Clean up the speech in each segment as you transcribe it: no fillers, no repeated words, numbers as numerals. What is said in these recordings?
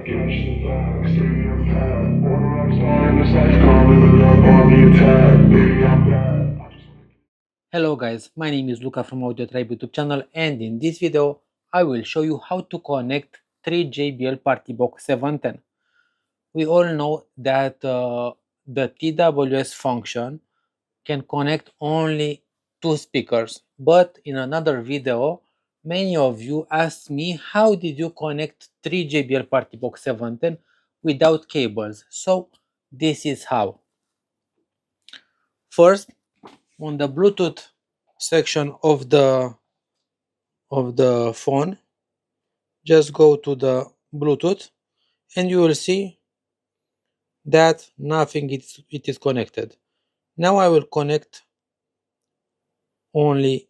Hello guys, my name is Luca from AudioTribe YouTube channel, and in this video I will show you how to connect 3 JBL Partybox 710. We all know that the TWS function can connect only 2 speakers, but in another video many of you asked me how did you connect 3 JBL Partybox 710 without cables. So this is how. First, on the Bluetooth section of the phone, just go to the Bluetooth and you will see that nothing it is connected. Now I will connect only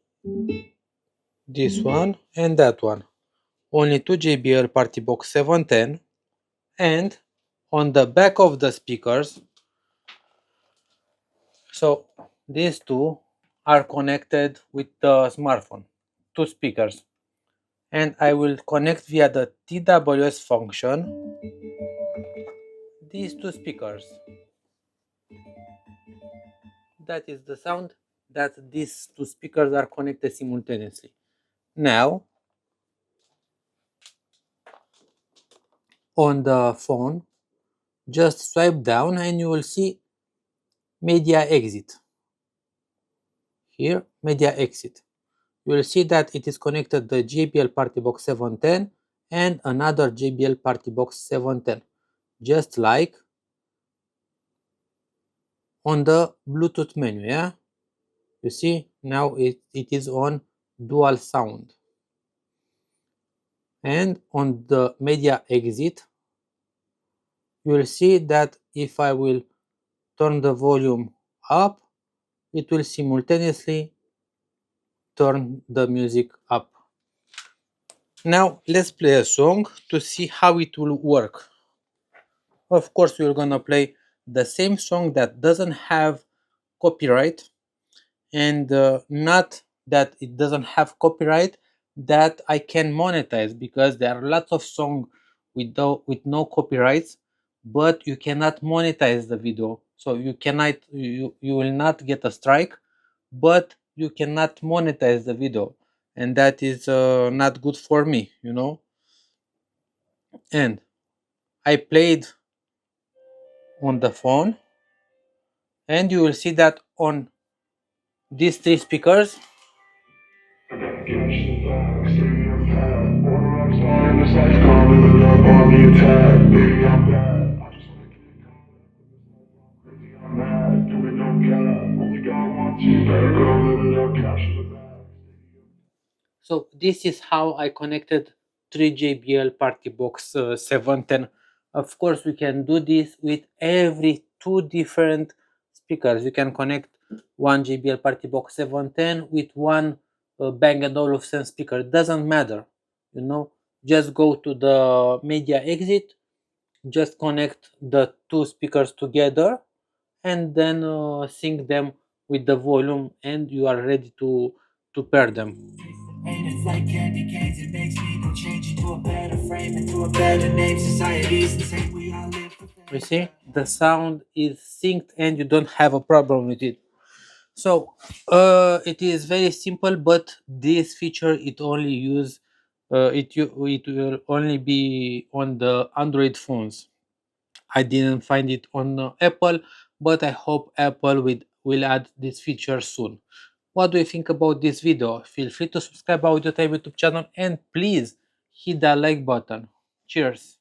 this one and that one, only two JBL Partybox 710, and on the back of the speakers, so these two are connected with the smartphone, two speakers, and I will connect via the TWS function these two speakers. That is the sound that these two speakers are connected simultaneously. Now on the phone, just swipe down and you will see media exit. Here, media exit. You will see that it is connected the JBL Partybox 710 and another JBL Partybox 710, just like on the Bluetooth menu. Yeah, you see now it is on dual sound. And on the media exit, you will see that if I will turn the volume up, it will simultaneously turn the music up. Now let's play a song to see how it will work. Of course, we're gonna play the same song that doesn't have copyright, and not that it doesn't have copyright that I can monetize, because there are lots of songs with no copyrights, but you cannot monetize the video. So you will not get a strike, but you cannot monetize the video, and that is not good for me, you know. And I played on the phone, and you will see that on these three speakers so this is how I connected 3 JBL Partybox 710. Of course, we can do this with every two different speakers. You can connect one JBL Partybox 710 with one Bang & Olufsen speaker. It doesn't matter, you know. Just go to the media exit, just connect the two speakers together, and then sync them with the volume, and you are ready to pair them. And it's like candy canes, it makes me go change into a better frame, into a better name. Society's the same, we all live. You see, the sound is synced and you don't have a problem with it. So it is very simple, but this feature it only use it will only be on the Android phones. I didn't find it on Apple, but I hope Apple will add this feature soon. What do you think about this video? Feel free to subscribe our YouTube channel and please hit that like button. Cheers!